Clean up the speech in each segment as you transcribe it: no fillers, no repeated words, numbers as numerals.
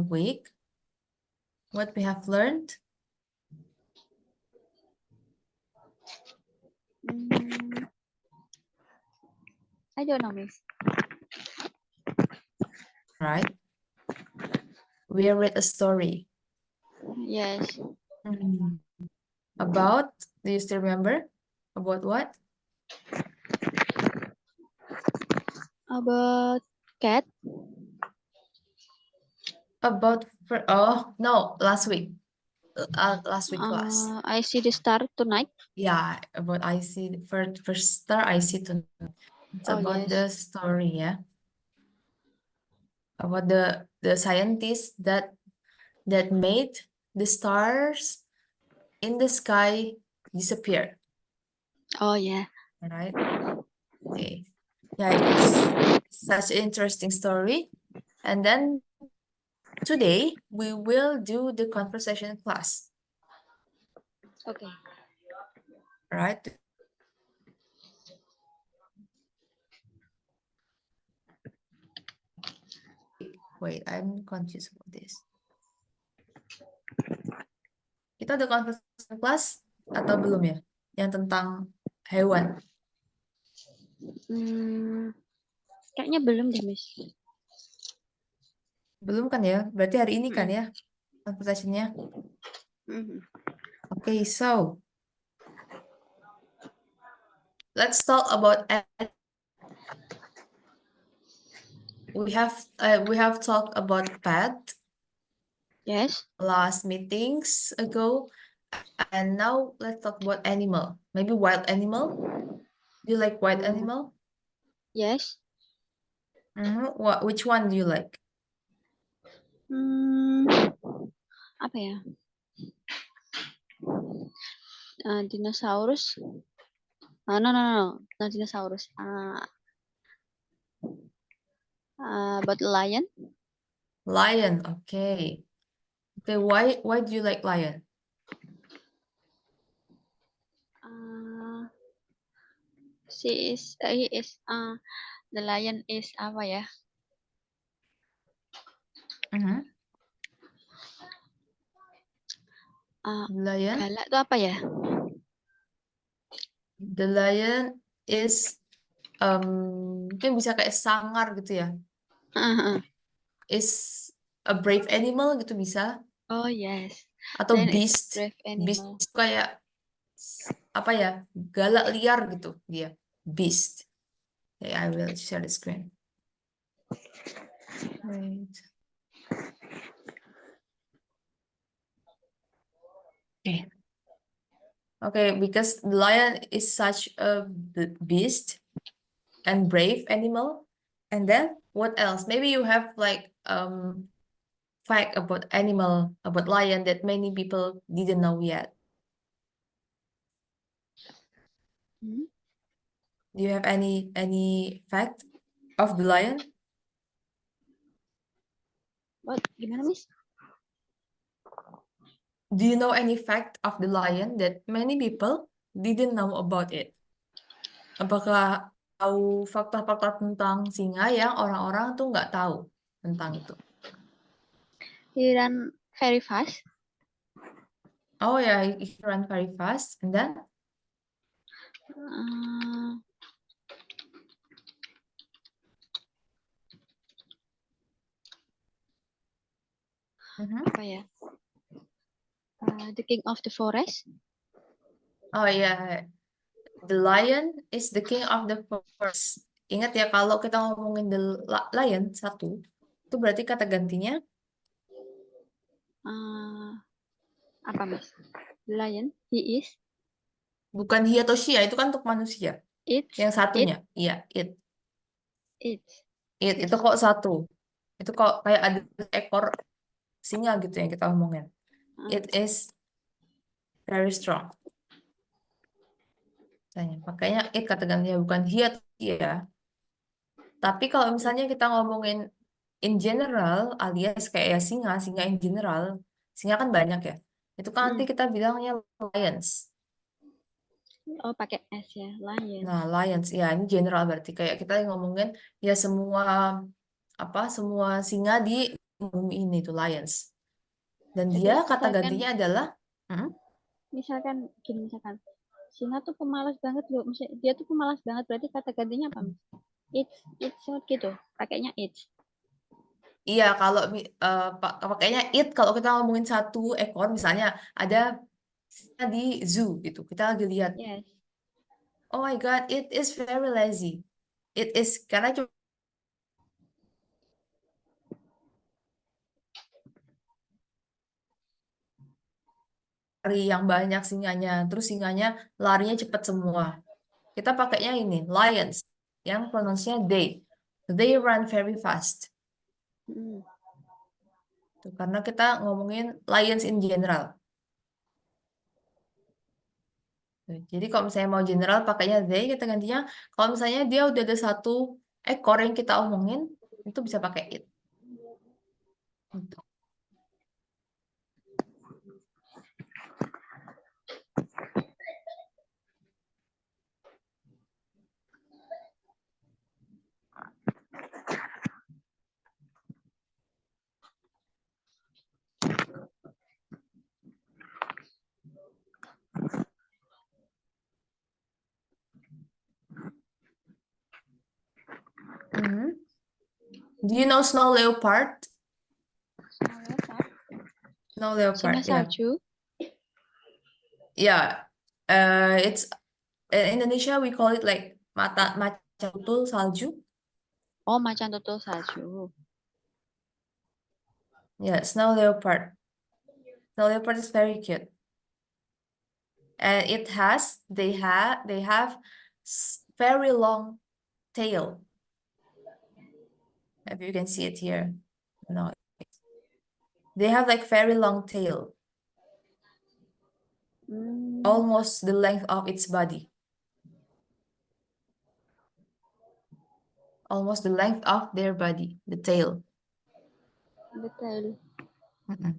week, what we have learned? I don't know, Miss. Right? We read a story. Yes. About, do you still remember? About what? About cat. About, oh, no, last week. Last week class. I see the star tonight. Yeah, about I see, first star I see tonight. It's Oh, about yes. the story, yeah. About the scientists that made the stars in the sky disappear. Oh, yeah. Right? Okay. Yeah, it's such an interesting story. And then today we will do the conversation class. Okay. Right? Wait, I'm confused about this. Kita udah conversation class atau belum ya? Yang tentang hewan. Kayaknya belum deh, Miss. Belum kan ya? Berarti hari ini kan ya conversationnya? Okay, so let's talk about we have talked about pet. Yes. Last meetings ago, and now let's talk about animal. Maybe wild animal. Do you like wild animal? Yes. Which one do you like? Apa ya? Dinosaurus. No, not dinosaurus. But lion. Lion. Okay. Okay. Why do you like lion? He is. The lion is apa ya? Lion. Galak itu apa ya? The lion is mungkin bisa kayak sangar gitu ya. Is a brave animal gitu bisa. Oh yes. Atau Lion is a beast. brave Beast animal. itu kayak apa ya? Galak liar gitu dia. Beast. Okay, I will share the screen. Wait. Okay. Okay, because the lion is such a beast and brave animal. And then what else? Maybe you have like fact about animal, about lion that many people didn't know yet. Do you have any fact of the lion? What? Gimana, Miss? Do you know any fact of the lion that many people didn't know about it? Apakah tahu fakta-fakta tentang singa yang orang-orang tuh nggak tahu tentang itu? He ran very fast. Oh yeah, he ran very fast, and then? Apa ya? The king of the forest. Oh yeah, the lion is the king of the forest. Ingat ya, kalau kita ngomongin the lion satu, itu berarti kata gantinya apa, Mas? Lion, he is. bukan he atau she ya, itu kan untuk manusia. Yang satunya, iya, it. It itu kok satu. Itu kok kayak ada ekor singa gitu yang kita omongin. It is very strong. Makanya it kata gantinya bukan he atau she ya. Tapi kalau misalnya kita ngomongin in general, alias kayak ya singa in general, singa kan banyak ya. Itu kan nanti kita bilangnya lions. Oh, pakai S ya, lion. Nah, lions ya ini general berarti kayak kita ngomongin ya semua singa di bumi ini tuh lions. Dan Jadi dia kata misalkan gantinya adalah misalkan gini misalkan singa tuh pemalas banget loh. Maksudnya dia tuh pemalas banget berarti kata gantinya apa, Miss? It's gitu. Pakainya it's. iya kalau pakainya it kalau kita ngomongin satu ekor misalnya ada di zoo gitu. Kita lagi lihat, Yes. oh my God, it is very lazy. It is karena cuma lari yang banyak singanya, terus singanya larinya cepat semua. Kita pakainya ini lions yang pronunciation they. They run very fast. Mm. Tuh, karena kita ngomongin lions in general. Tuh, jadi kalau misalnya mau general pakainya they, kita gantinya. Kalau misalnya dia udah ada satu ekor yang kita omongin, itu bisa pakai it. Gitu. Mhm. Do you know snow leopard? Snow Singa leopard, ya. salju. Ya, it's in Indonesia we call it like macan tutul salju. Oh, macan tutul salju. Yeah, snow leopard. Snow leopard is very cute. And they have very long tail. If you can see it here. No. They have like very long tail, Hmm, almost the length of its body. Almost the length of their body, the tail. betul. Mm-mm.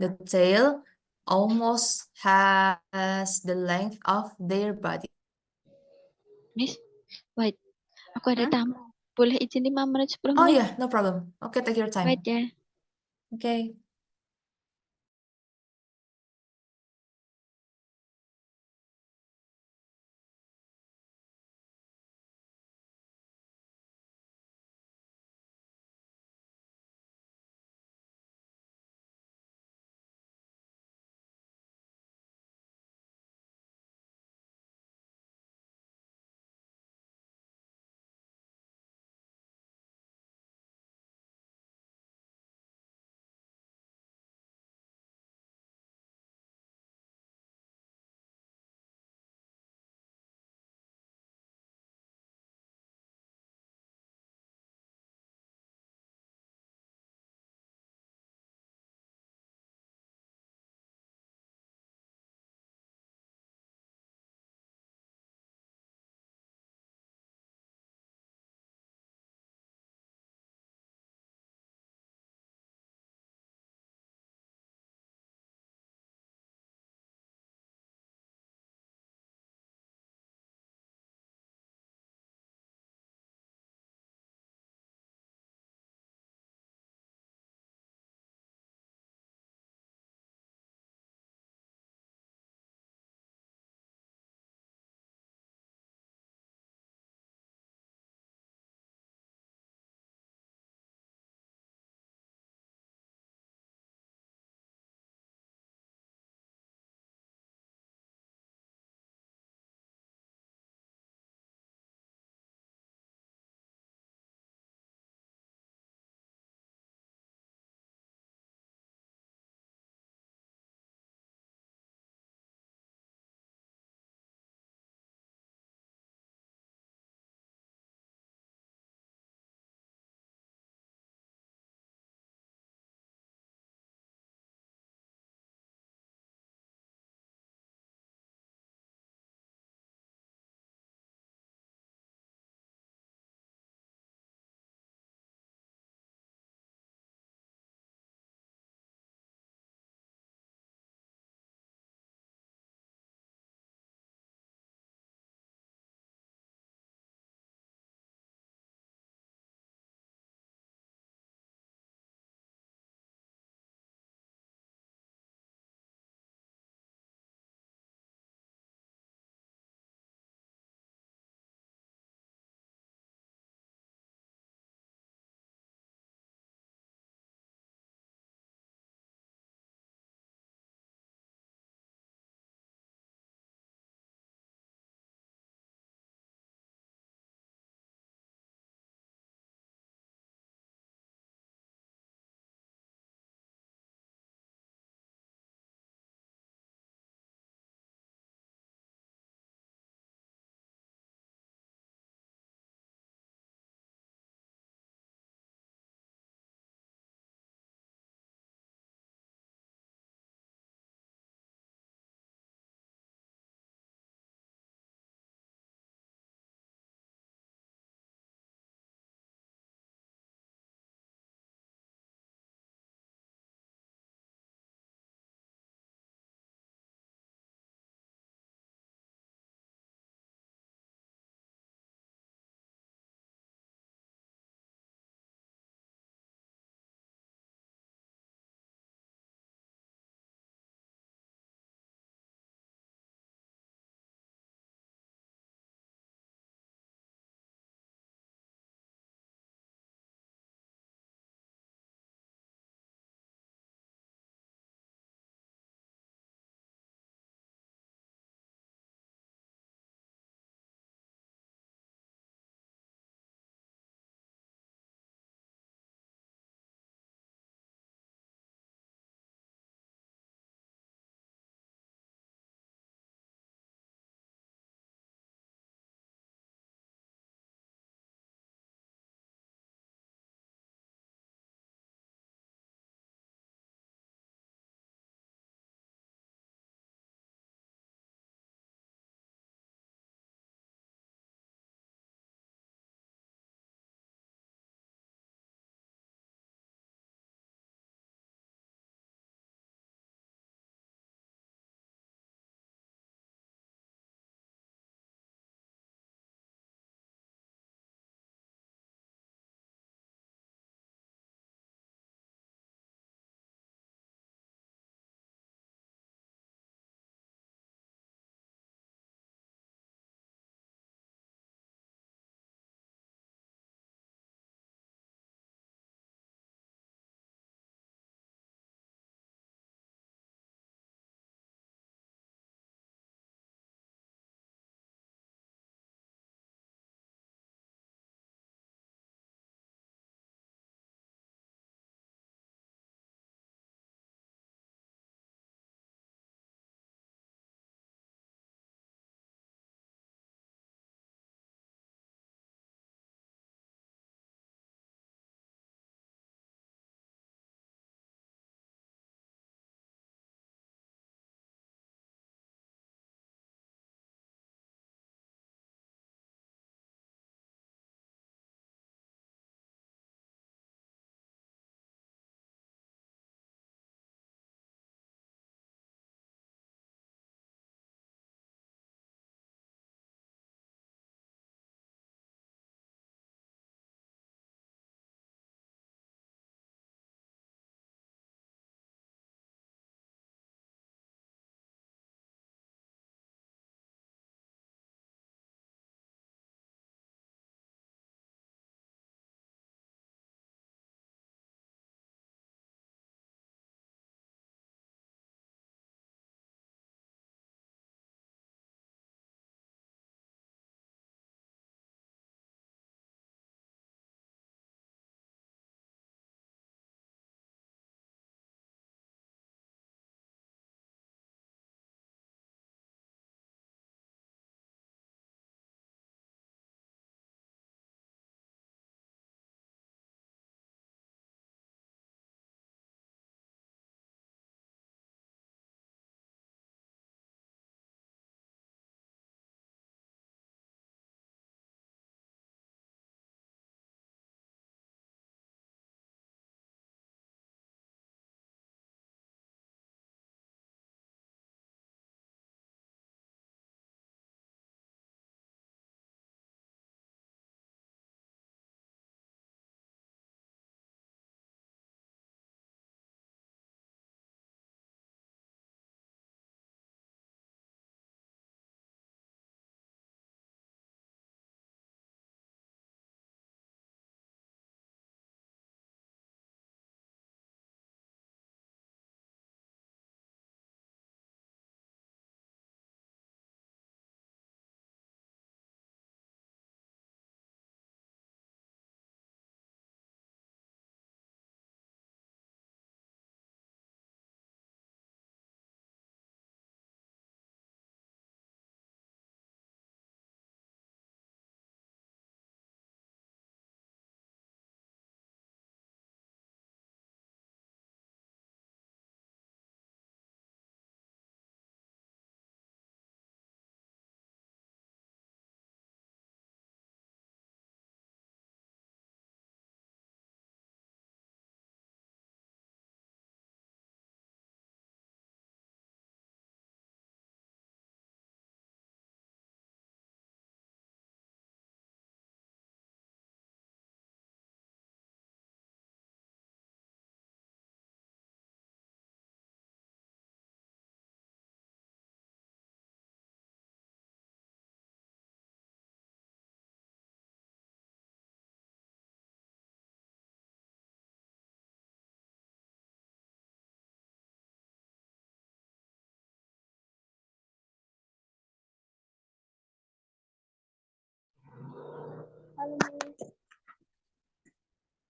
The tail almost has the length of their body. Miss, wait. Aku ada Hmm? tamu. Boleh izin 5 menit, 10 Oh menit? yeah, no problem. Okay, take your Wait time. ya. Okay.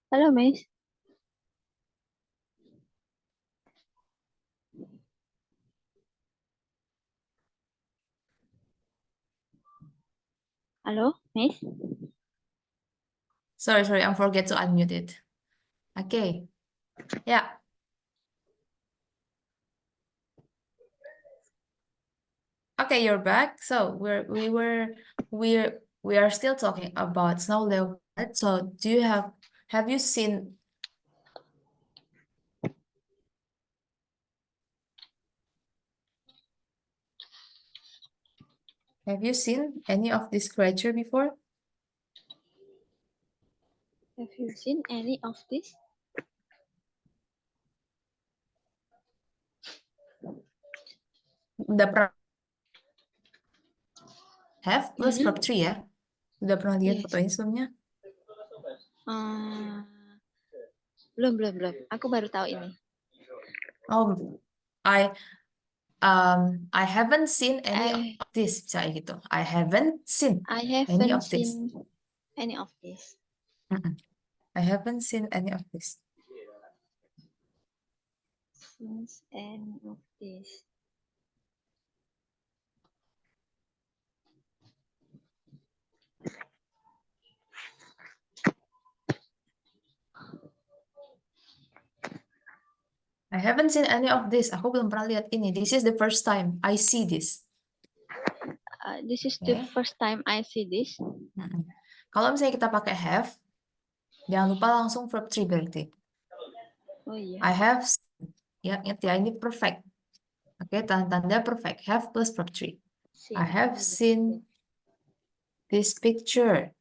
Halo, Miss. Halo, Miss. Sorry, I forget to unmute it. Okay. Yeah. Okay, you're back. So we are still talking about snow leopard. So have you seen any of this creature before? Have you seen any of this? Udah pernah have plus Mhm. verb 3 ya? Udah pernah lihat Yes. foto ini sebelumnya? Belum. Aku baru tahu ini. Oh, I haven't seen any of this. Bisa kayak gitu. I haven't seen I any haven't of this. seen any of this. I haven't seen any of this. Since any of this. I haven't seen any of this. Aku belum pernah lihat ini. This is the first time I see this. This is the Okay. first time I see this. Kalau misalnya kita pakai have, jangan lupa langsung verb 3 berarti. Oh iya. I have seen. Ya, ingat ya, ini perfect. Oke, tanda-tanda perfect. Have plus verb 3. I have seen this picture.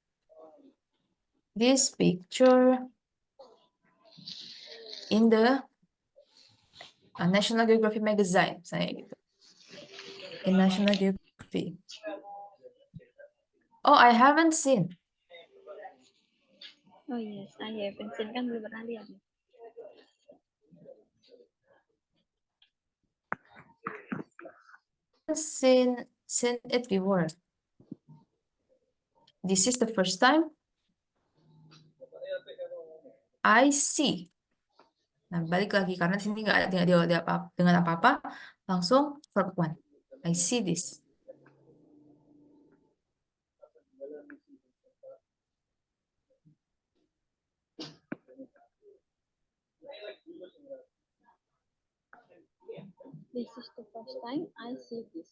This picture in the National Geographic magazine, saya gitu. In National Geography. Oh, I haven't seen. Oh yes, I haven't seen, kan belum pernah lihat. Seen it before. This is the first time I see. Nah, balik lagi karena di sini nggak ada apa dengan apa-apa, langsung verb 1. I see this. This is the first time I see this.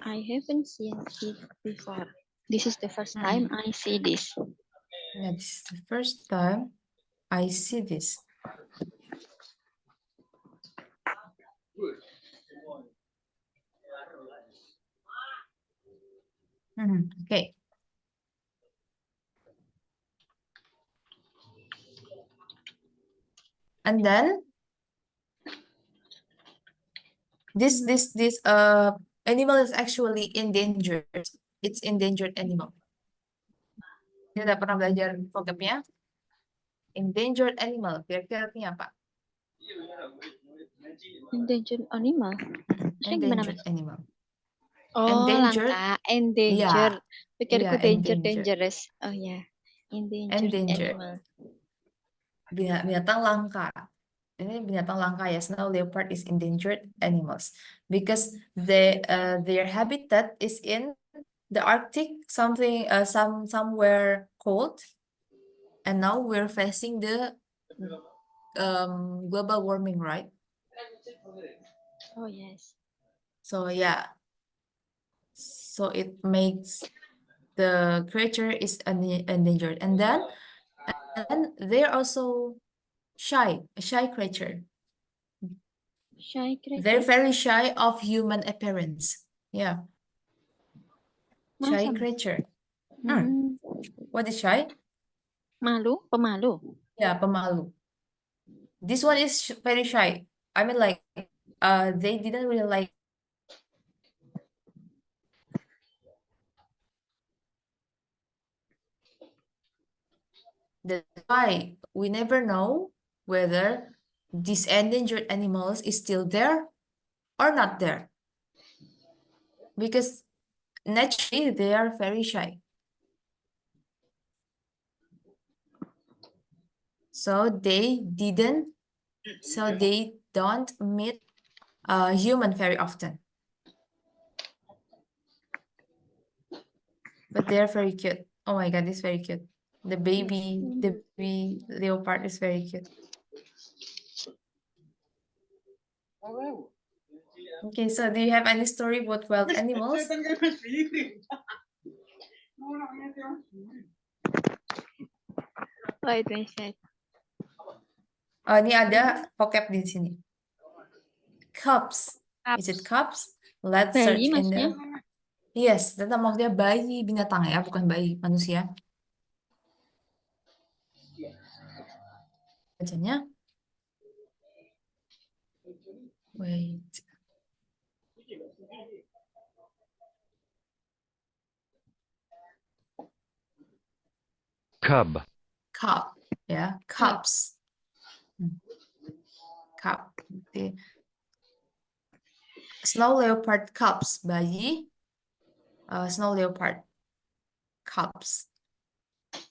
I haven't seen it before. This is the first time I see this. Yeah, this is the first time I see this. Okay. And then this animal is actually endangered. It's endangered animal. Kita udah pernah belajar vocabnya? Endangered animal. Kira-kira artinya apa? Endangered animal. Endangered animal. Oh, Endangered. langka. Endangered. Pikirku danger, endangered. dangerous. Oh ya, endangered animal. Binatang langka. Ini binatang langka ya. Snow leopard is endangered animals because their habitat is in the Arctic, somewhere cold, and now we're facing the global warming, right? Oh yes. So yeah, so it makes the creature is endangered, and then they're also a shy creature. Shy creature. They're very shy of human appearance. Yeah. Shy Masa? creature. What is shy? Malu, pemalu. Yeah, pemalu. This one is very shy. I mean, like, they didn't really like. That's why we never know whether these endangered animals is still there or not there. Because naturally they are very shy. So they don't meet human very often. But they're very cute. Oh my God, it's very cute. The baby leopard is very cute. Okay, so do you have any story about wild animals? Wait, wait. Oh, ini ada vocab di sini. Cubs. Is it cubs? Let's search Bayi in maksudnya? the... Yes, itu maksudnya bayi binatang ya, bukan bayi manusia. Bacanya. Wait. Cub. Cub, ya, cubs. Cub. Oke. Snow leopard cubs, bayi. Snow leopard cubs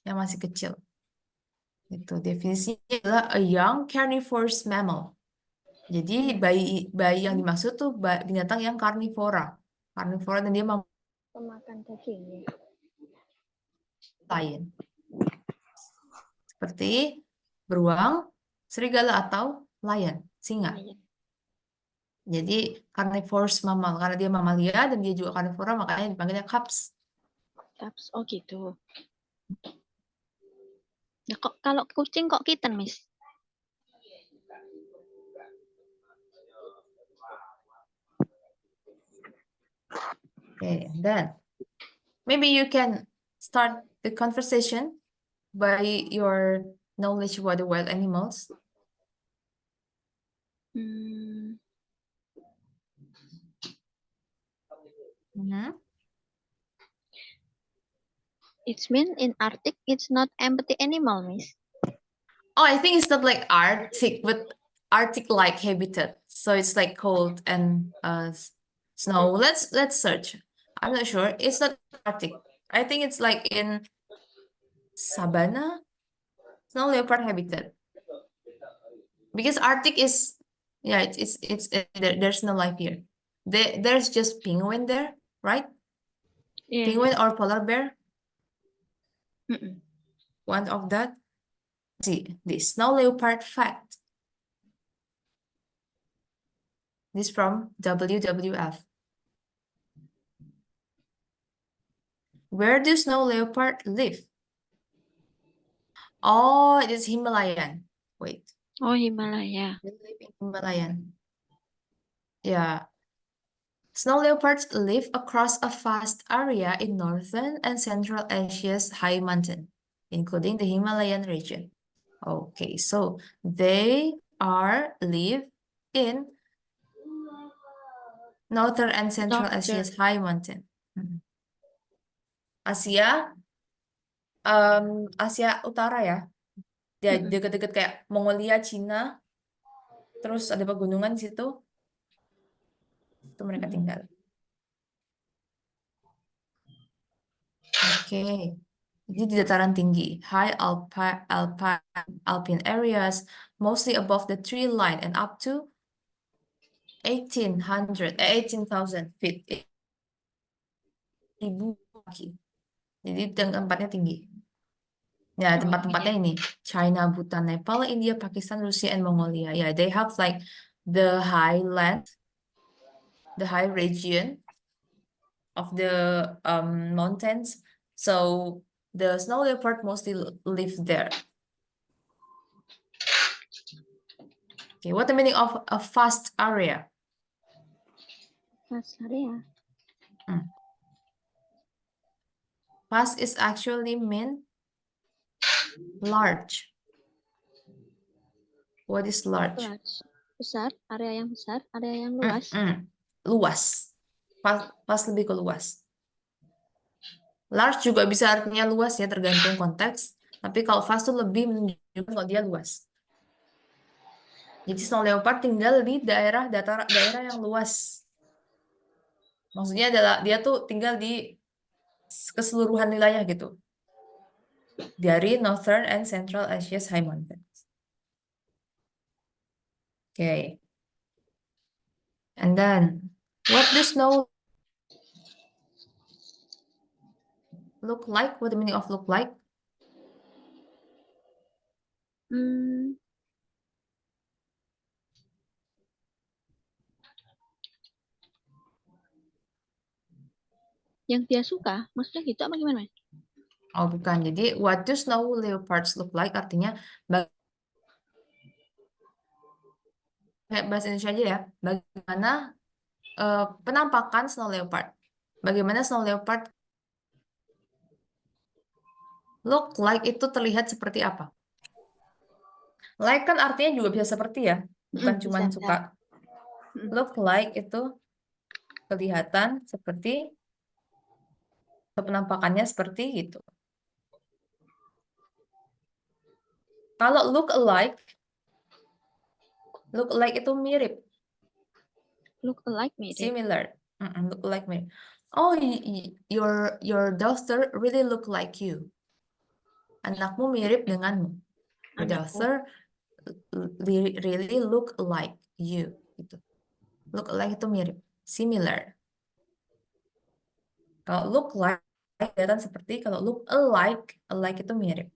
yang masih kecil. Itu definisinya adalah a young carnivorous mammal. Jadi bayi yang dimaksud tuh binatang yang karnivora. Karnivora dan dia Pemakan daging. lain. Seperti beruang, serigala atau lion, singa. Jadi carnivorous mammal karena dia mamalia dan dia juga karnivora makanya dipanggilnya cubs. Cubs, oh gitu. Ya kok kalau kucing kok kitten, Miss? Okay, and then maybe you can start the conversation by your knowledge about the wild animals. It's mean in Arctic, it's not empty animal, Miss. Oh, I think it's not like Arctic, but Arctic-like habitat. So it's like cold and snow. Let's search. I'm not sure. It's not Arctic. I think it's like in savanna, snow leopard habitat. Because Arctic is, yeah, there's no life here. There's just penguin there, right? Yeah. Penguin or polar bear, Mm-mm. one of that. See, the snow leopard fact. This from WWF. Where do snow leopard live? Oh, it is Himalayan. Wait, Oh, Himalaya. they live in Himalayan. Yeah. Snow leopards live across a vast area in northern and central Asia's high mountain, including the Himalayan region. Okay, so they live in northern and central Asia's high mountain. Asia, Asia Utara ya. Ya, deket-deket kayak Mongolia, Cina. Terus ada pegunungan di situ. Itu mereka tinggal. Oke. Jadi di dataran tinggi, high alpine areas, mostly above the tree line and up to 18,000 feet. 1.000 kaki. Jadi tempatnya tinggi. Ya, tempat-tempatnya ini. China, Bhutan, Nepal, India, Pakistan, Rusia, and Mongolia. Yeah, they have like the highland, the high region of the mountains. So the snow leopard mostly live there. Okay, what the meaning of a vast area? Vast area. Vast is actually mean large. What is large? Besar, area yang besar, area yang luas. Luas. Vast lebih ke luas. Large juga bisa artinya luas ya, tergantung konteks. Tapi kalau vast itu lebih menunjukkan kalau dia luas. Jadi snow leopard tinggal di daerah yang luas. Maksudnya adalah dia tuh tinggal di keseluruhan wilayah gitu. Dari Northern and Central Asia's high mountains. Okay. And then, what does snow look like? What the meaning of look like? Hmm, yang dia suka, maksudnya gitu apa gimana, Mas? Oh, bukan. Jadi, what do snow leopards look like? Artinya, kayak bahasa Indonesia aja ya. Bagaimana penampakan snow leopard? Bagaimana snow leopard look like itu terlihat seperti apa? Like kan artinya juga bisa seperti ya, bukan Bisa, cuman bisa. suka. Mm. Look like itu kelihatan seperti, atau penampakannya seperti gitu. Kalau look alike itu mirip, Look alike mirip. similar. Look alike mirip. Oh, your daughter really look like you. Anakmu mirip denganmu. Your Anakku. daughter really look like you gitu. Look alike itu mirip, similar. Kalau look like kelihatan seperti, kalau look alike itu mirip.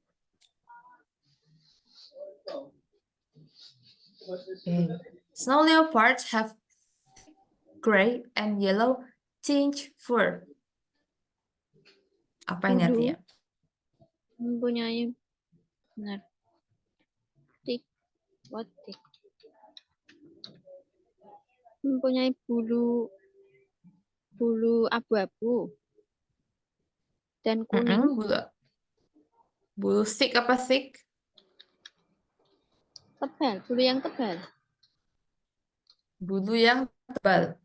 Okay. Snow leopards have gray and yellow tinge fur. Apa ini Bulu artinya? mempunyai benar. Thick, what thick? Mempunyai bulu abu-abu dan kuning. Bulu thick apa thick? Tebal, bulu yang tebal. Bulu yang tebal.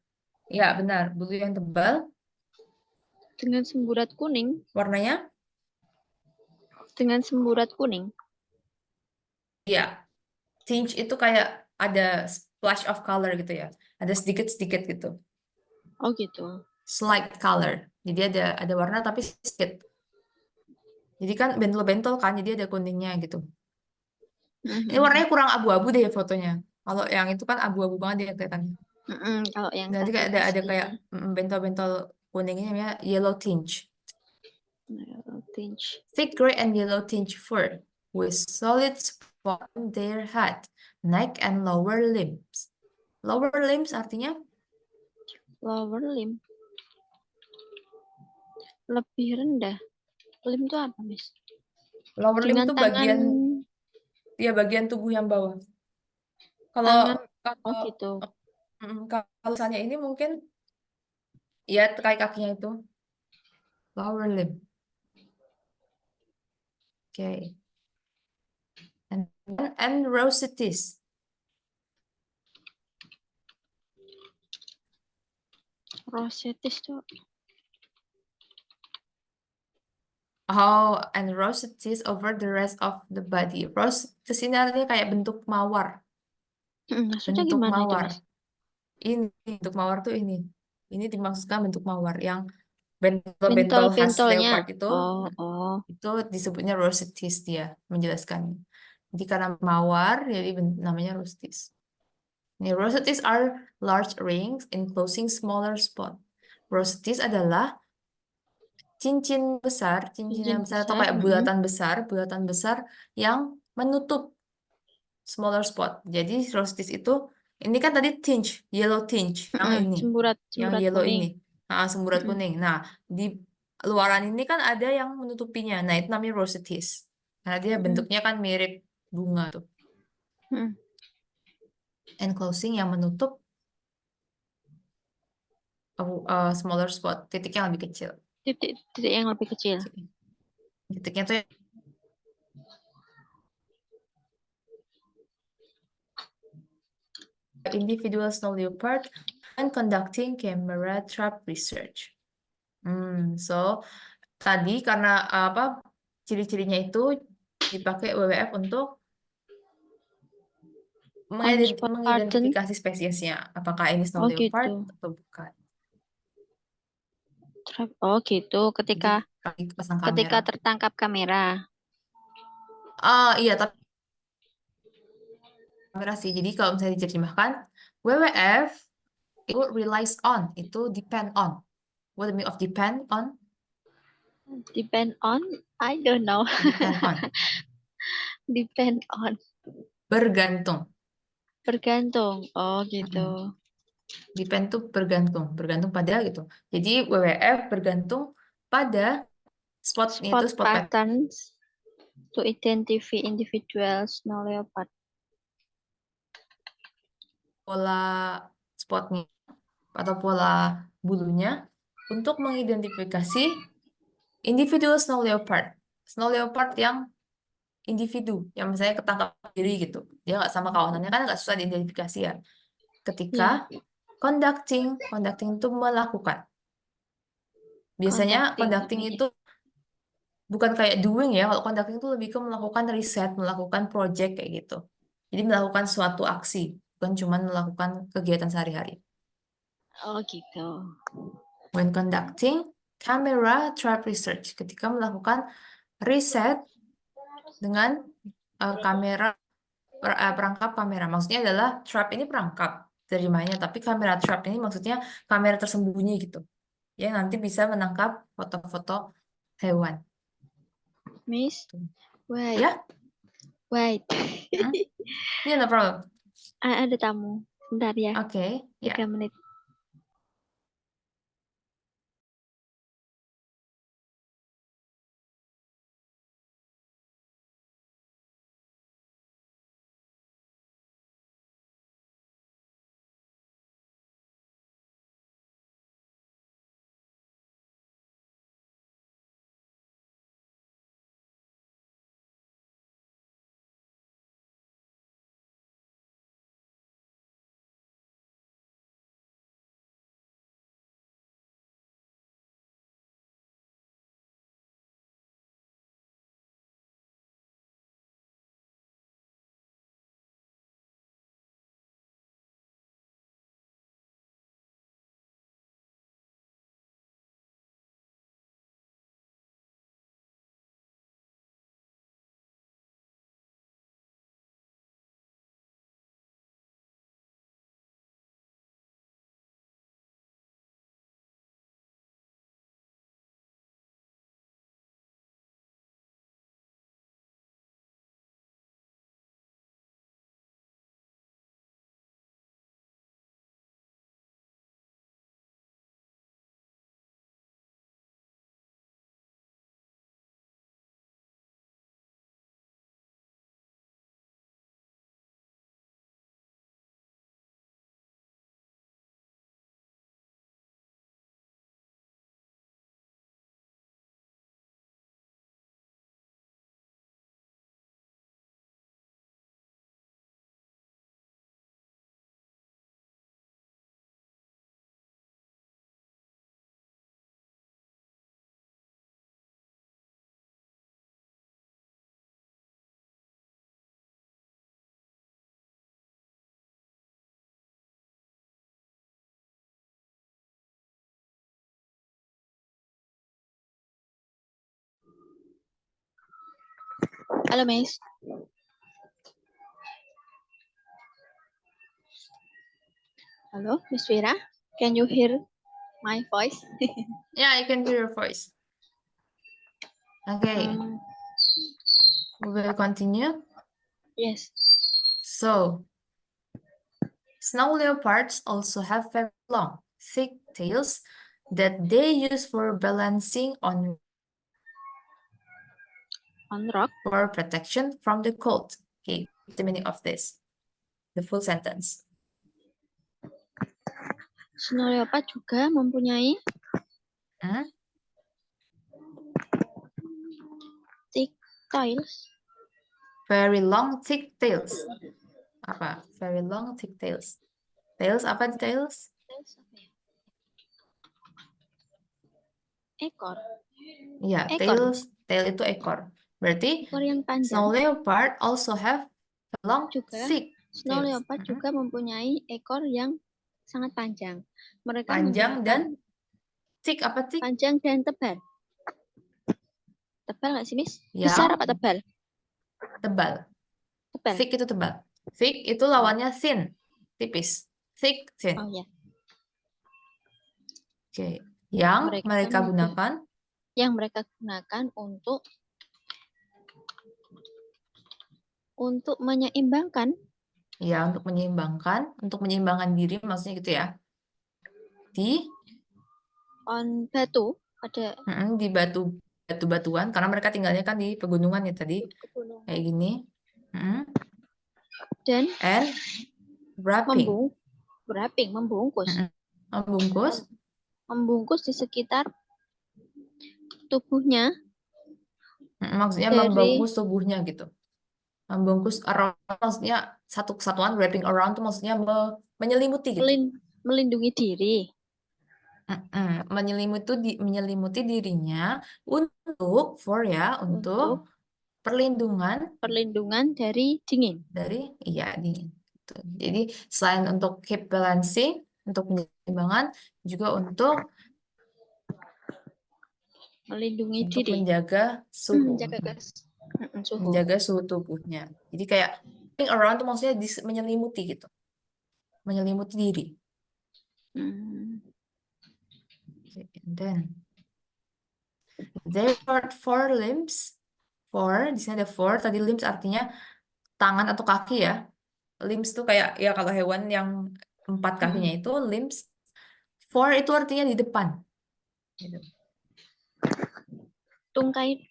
Ya, benar. Bulu yang tebal. Dengan semburat kuning. Warnanya? Dengan semburat kuning. Ya. Tinge itu kayak ada splash of color gitu ya. Ada sedikit-sedikit gitu. Oh gitu. Slight color. Jadi ada warna tapi sedikit. Jadi kan bentol-bentol kan, jadi ada kuningnya gitu. Ini warnanya kurang abu-abu deh fotonya. Kalau yang itu kan abu-abu banget dia kelihatannya. Kalau yang Nanti tadi kayak ada asli kayak bentol-bentol kuningnya namanya yellow tinge. tinge. Thick gray and yellow tinge fur with solid spots on their head, neck, and lower limbs. Lower limbs artinya Lower limb. Lebih rendah. Limb itu apa, Miss? lower limb Dengan tuh tangan. bagian tubuh yang bawah. Kalau Tangan. Oh kalau gitu. kalau misalnya ini mungkin ya kakinya itu lower limb. Okay. And rosettes. Rosettes tuh. Oh, and rosettes over the rest of the body. Rosettes ini artinya kayak bentuk mawar. Maksudnya Bentuk gimana itu, mawar. Mas? Ini bentuk mawar tuh ini. Ini dimaksudkan bentuk mawar yang bentol-bentol khas Bentol-bentolnya. leopard itu. Oh. Itu disebutnya rosettes dia menjelaskan. Jadi karena mawar jadi namanya rosettes. Ini rosettes are large rings enclosing smaller spot. Rosettes adalah cincin cincin yang besar atau kayak bulatan besar yang menutup smaller spot. Jadi rosettes itu ini kan tadi tinge, yellow tinge yang ini, Semburat yang yellow kuning. ini, semburat kuning. Nah, di luaran ini kan ada yang menutupinya. Nah, itu namanya rosettes. Karena dia bentuknya kan mirip bunga tuh. Enclosing yang menutup smaller spot, titik yang lebih kecil. Titik yang lebih kecil. Titiknya tuh individual snow leopard and conducting camera trap research. So tadi karena apa ciri-cirinya itu dipakai WWF untuk mengidentifikasi spesiesnya, apakah ini snow leopard gitu. atau bukan. Oh gitu, ketika Pasang kamera. tertangkap kamera. Iya, tapi kamera sih. Jadi kalau misalnya diterjemahkan, WWF itu relies on, itu depend on. What the meaning of depend on? Depend on, I don't know. Depend on. Depend on, Bergantung. bergantung. Oh gitu. Mm-mm. Depend tuh bergantung. Bergantung pada gitu. Jadi WWF bergantung pada spotnya itu Spot spot patterns to identify individual snow leopard. pola spotnya atau pola bulunya untuk mengidentifikasi individual snow leopard. Snow leopard yang individu, yang misalnya ketangkap sendiri gitu. Dia nggak sama kawanannya kan nggak susah diidentifikasi ya. Ketika Ya, conducting itu melakukan. Biasanya conducting conducting. itu bukan kayak doing ya. Kalau conducting itu lebih ke melakukan riset, melakukan project kayak gitu. Jadi melakukan suatu aksi, bukan cuma melakukan kegiatan sehari-hari. Oh gitu. When conducting camera trap research, ketika melakukan riset dengan kamera perangkap kamera. Maksudnya adalah trap ini perangkap terimanya, tapi kamera trap ini maksudnya kamera tersembunyi gitu. Ya nanti bisa menangkap foto-foto hewan. Miss, Tuh. wait, Ya, wait. hmm? Ya no problem. Ada tamu. Bentar ya, Oke, ya. 3 menit. Halo, Miss. Halo, Miss Vira. Can you hear my voice? Yeah, I can hear your voice. Okay, we will continue. Yes. So, snow leopards also have very long, thick tails that they use for balancing on On rock. for protection from the cold. Okay, the meaning of this. The full sentence. Snow leopard juga mempunyai Hmm? thick tails. Very long, thick tails. Apa? Very long, thick tails. Tails apa tails? Tails apa ya? Ekor. Ya, Ekor. tails. Tail itu ekor. Berarti Ekor yang snow panjang. leopard also have long, Juga thick snow tails. leopard juga mempunyai ekor yang sangat panjang. Mereka Panjang menggunakan dan thick apa thick? panjang dan tebal. Tebal nggak sih, Miss? Yang Besar apa tebal? tebal. Tebal. Thick itu tebal. Thick itu lawannya thin, tipis. Thick, thin. Oh ya, Oke. Yang mereka membuat gunakan, yang mereka gunakan untuk menyeimbangkan ya untuk menyeimbangkan diri, maksudnya gitu ya. Di on batu pada di batu-batuan, karena mereka tinggalnya kan di pegunungan ya tadi, pegunungan kayak gini. dan And wrapping, membungkus membungkus, membungkus di sekitar tubuhnya maksudnya dari membungkus tubuhnya gitu. Membungkus around, maksudnya satu kesatuan, wrapping around tuh maksudnya menyelimuti gitu. melindungi diri Menyelimuti dirinya untuk untuk perlindungan dari dingin, dari dingin gitu. Jadi selain untuk keep balancing, untuk penyimbangan, juga untuk melindungi diri, menjaga suhu, suhu. menjaga suhu tubuhnya. Jadi kayak wrapping around tuh maksudnya menyelimuti gitu, menyelimuti diri. Okay, and then there are four limbs. Four, di sini ada four. Tadi limbs artinya tangan atau kaki ya. Limbs tuh kayak ya kalau hewan yang 4 kakinya itu limbs. Four itu artinya di depan. Gitu. Tungkai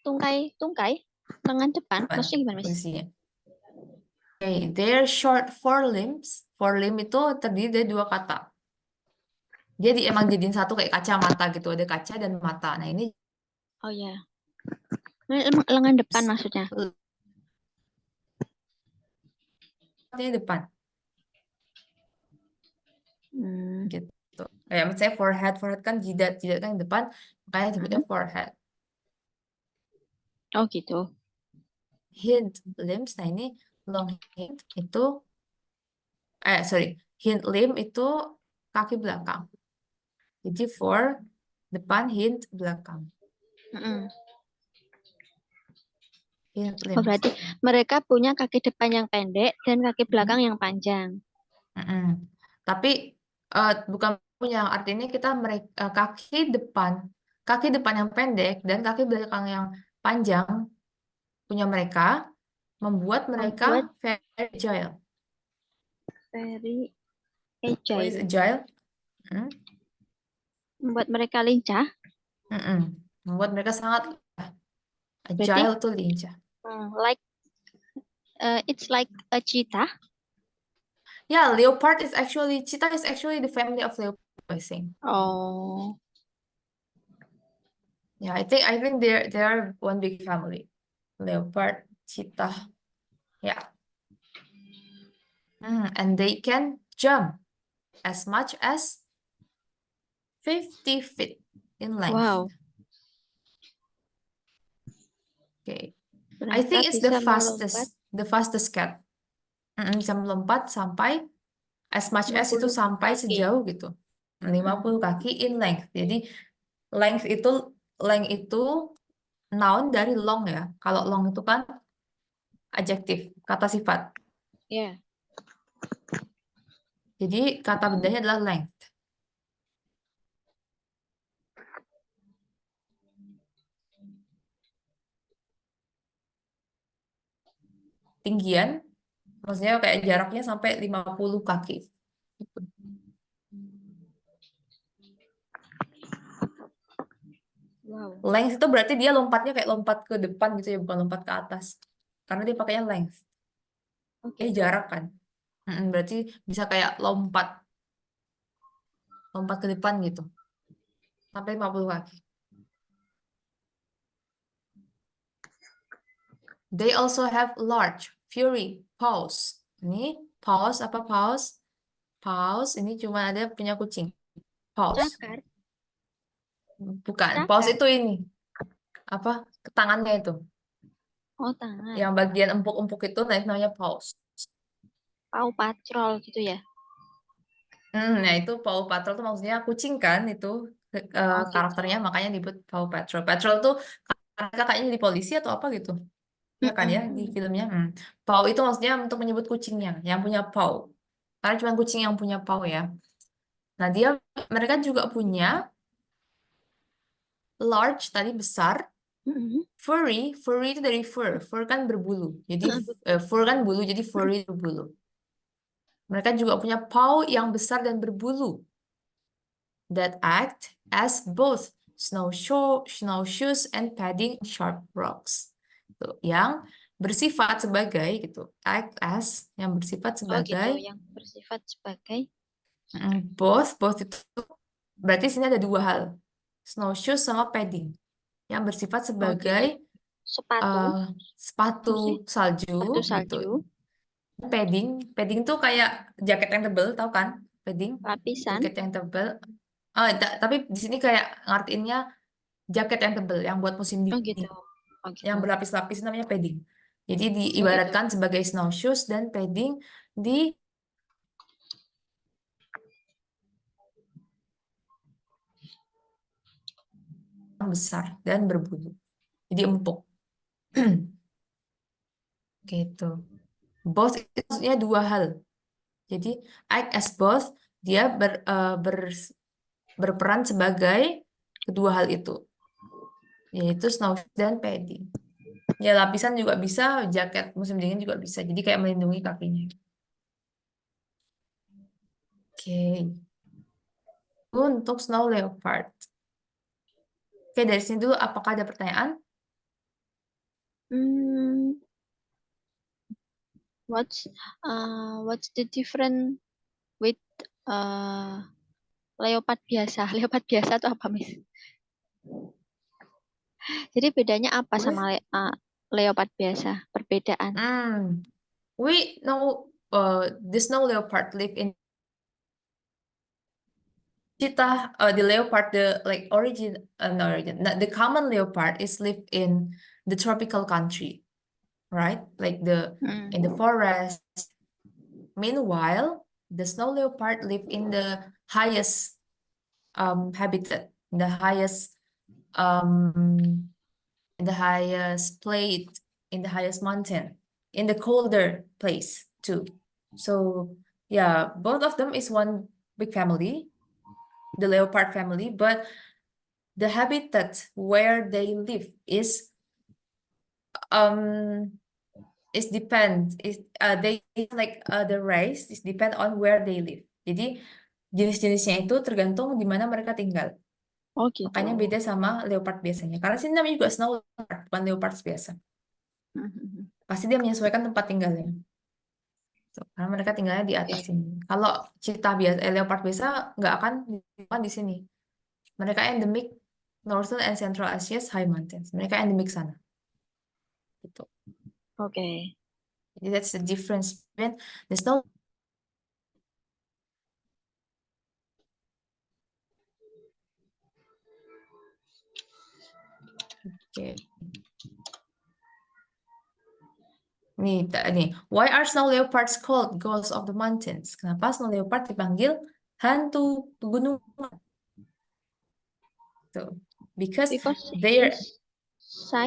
lengan depan Depan maksudnya gimana, Miss? posisinya. Okay, they're short four limbs. Four limb itu terdiri dari 2 kata. Dia emang jadiin satu kayak kacamata gitu. Ada kaca dan mata. Nah ini Oh ya, lengan depan maksudnya. artinya depan. Hmm. Gitu. Kayak misalnya forehead kan jidat kan yang depan. Makanya disebutnya forehead. Oh gitu. Hind limbs, nah ini long hind itu hind limb itu kaki belakang. Jadi for depan, hind belakang. Hind Oh limbs. berarti mereka punya kaki depan yang pendek dan kaki belakang yang panjang. Tapi bukan punya, artinya kita kaki depan yang pendek dan kaki belakang yang panjang punya mereka membuat mereka Membuat very agile. very What is agile. agile? Membuat mereka lincah. Membuat mereka sangat Berarti agile tuh lincah. like it's like a cheetah. Yeah, cheetah is actually the family of leopard, I think. Oh. Yeah, I think they are one big family. Leopard, cheetah. Yeah. And they can jump as much as 50 feet in length. Wow. Okay. I Mereka think it's bisa melompat the fastest cat. Bisa melompat sampai as much as itu 50 sampai kaki. sejauh gitu. 50 kaki in length. Jadi length itu noun dari long ya. Kalau long itu kan adjektif, kata sifat. Ya. Jadi kata bendanya adalah length. Tinggian, maksudnya kayak jaraknya sampai 50 kaki. Wow. Length itu berarti dia lompatnya kayak lompat ke depan gitu ya, bukan lompat ke atas. Karena dia pakainya length. Oke. Ini jarak kan. Berarti bisa kayak lompat ke depan gitu. Sampai 50 kaki. They also have large, furry paws. Ini paws apa paws? Paws ini cuma ada punya kucing. Paws. Cakar. Bukan, Cakar. paws itu ini. Apa? Tangannya itu. Oh, tangan. Yang bagian empuk-empuk itu namanya paws. Paw patrol gitu ya. Nah itu Paw Patrol tuh maksudnya kucing kan itu Oh, karakternya, gitu. makanya disebut Paw Patrol. Patrol tuh kakaknya di polisi atau apa gitu. Ya kan ya di filmnya. Paw itu maksudnya untuk menyebut kucingnya, yang punya paw. Karena cuma kucing yang punya paw ya. Nah, mereka juga punya large tadi besar, furry itu dari fur kan berbulu. Jadi fur kan bulu, jadi furry berbulu. Mereka juga punya paw yang besar dan berbulu that act as both snowshoes and padding on sharp rocks. Tuh, yang bersifat sebagai gitu, act as yang bersifat Oh gitu, sebagai yang bersifat sebagai both itu berarti sini ada dua hal, snowshoes sama padding yang bersifat sebagai sepatu, sepatu apa sih? salju Sepatu gitu. salju, Padding tuh kayak jaket yang tebel, tau kan? Padding, lapisan. jaket yang tebel. Tapi di sini kayak ngartiinnya jaket yang tebel, yang buat musim Oh dingin, gitu. Oh gitu. yang berlapis-lapis namanya padding. Jadi Oh gitu. diibaratkan sebagai snowshoes dan padding di besar dan berbulu. Jadi empuk. Gitu. Both itu maksudnya dua hal. Jadi act as both, dia berperan sebagai kedua hal itu, yaitu snowshoes dan padding. Ya lapisan juga bisa, jaket musim dingin juga bisa. Jadi kayak melindungi kakinya. Oke. Untuk snow leopard. Oke, dari sini dulu apakah ada pertanyaan? Hmm, what's the difference with leopard biasa? Leopard biasa itu apa, Miss? Jadi bedanya apa sama leopard biasa? Perbedaan. We know the snow leopard live in cheetah, the leopard, the like the common leopard is live in the tropical country, right? Like in the forest. Meanwhile, the snow leopard live in the highest habitat, the highest um in the highest plate, in the highest mountain, in the colder place too. So yeah, both of them is one big family, the leopard family, but the habitat where they live is depend is they like the race is depend on where they live. Jadi jenis-jenisnya itu tergantung di mana mereka tinggal. Oh gitu. Makanya beda sama leopard biasanya. Karena sini namanya juga snow leopard, bukan leopard biasa. Pasti dia menyesuaikan tempat tinggalnya. Tuh, karena mereka tinggalnya di atas sini. Kalau cheetah biasa, leopard biasa nggak akan di sini. Mereka endemic Northern and Central Asia's high mountains. Mereka endemic sana. Gitu. Oke. Jadi that's the difference between the snow. Oke. Nih, why are snow leopards called ghosts of the mountains? Kenapa snow leopard dipanggil hantu pegunungan? Tuh. Because they're he's shy.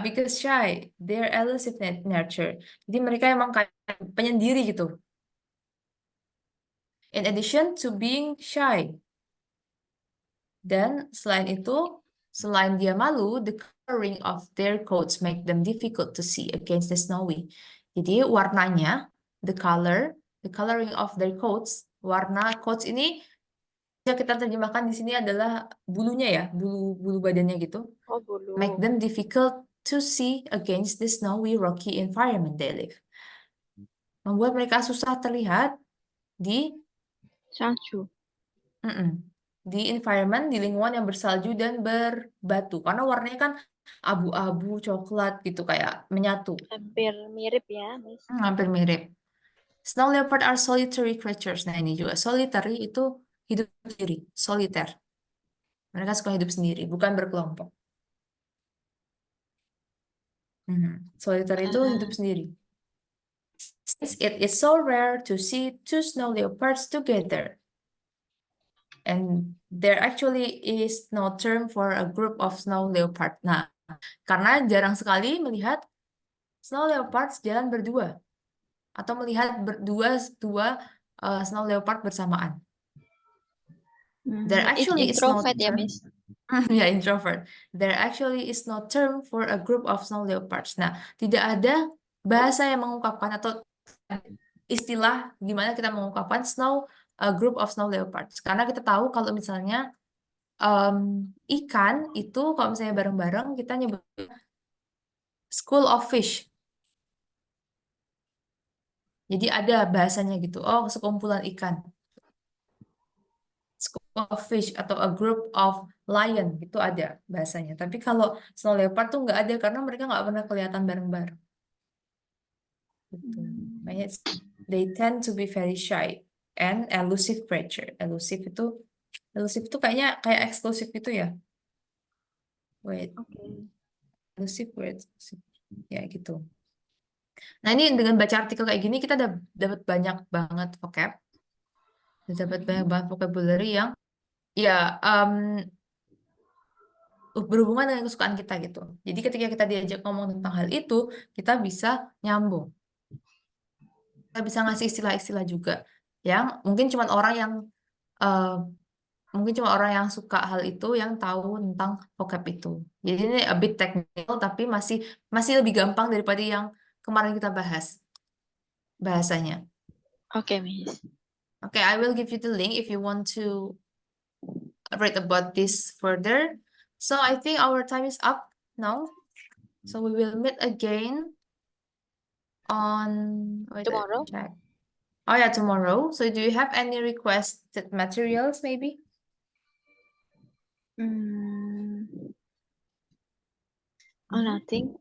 because shy, they're elusive nature. Jadi mereka emang kayak penyendiri gitu. In addition to being shy. Dan selain itu, selain dia malu, the coloring of their coats make them difficult to see against the snowy. Jadi warnanya, the coloring of their coats, warna coats ini bisa kita terjemahkan di sini adalah bulunya ya, bulu badannya gitu. Oh bulu. Make them difficult to see against the snowy rocky environment they live. Membuat mereka susah terlihat di Salju. di environment, di lingkungan yang bersalju dan berbatu. Karena warnanya kan abu-abu, coklat gitu, kayak menyatu. Hampir mirip ya, Miss. Hampir mirip. Snow leopard are solitary creatures. Nah ini juga, solitary itu hidup sendiri, soliter. Mereka suka hidup sendiri, bukan berkelompok. Solitary itu hidup sendiri. Since it is so rare to see two snow leopards together. And there actually is no term for a group of snow leopard. Nah, karena jarang sekali melihat snow leopards jalan berdua atau melihat dua snow leopard bersamaan. There It's actually is no introvert ya, term. Miss. Ya, introvert. There actually is no term for a group of snow leopards. Nah, tidak ada bahasa yang mengungkapkan atau istilah gimana kita mengungkapkan a group of snow leopards. Karena kita tahu kalau misalnya ikan itu kalau misalnya bareng-bareng kita nyebut school of fish. Jadi ada bahasanya gitu. Oh, sekumpulan ikan. School of fish atau a group of lion itu ada bahasanya. Tapi kalau snow leopard tuh nggak ada karena mereka nggak pernah kelihatan bareng-bareng. Gitu. Makanya they tend to be very shy and elusive creature. Elusive itu kayaknya kayak eksklusif itu ya. Wait, Oke. elusive word. Ya gitu. Nah, ini dengan baca artikel kayak gini kita dapat banyak banget vocab. Dapat banyak banget vocabulary yang ya berhubungan dengan kesukaan kita gitu. Jadi ketika kita diajak ngomong tentang hal itu, kita bisa nyambung. Kita bisa ngasih istilah-istilah juga yang mungkin cuma orang yang suka hal itu yang tahu tentang vocab itu. Jadi ini a bit technical tapi masih lebih gampang daripada yang kemarin kita bahas bahasanya. Oke, Miss. Okay, I will give you the link if you want to read about this further. So I think our time is up now. So we will meet again on Tomorrow? check. Oh yeah, tomorrow. So do you have any requested materials maybe? Oh, nothing.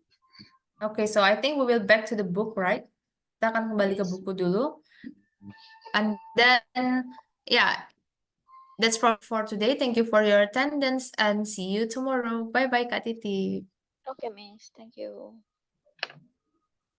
Okay, so I think we will back to the book, right? Kita akan kembali ke Yes. buku dulu. And then, yeah, that's for today. Thank you for your attendance and see you tomorrow. Bye-bye, Kak Titi. Okay, Miss. Thank you.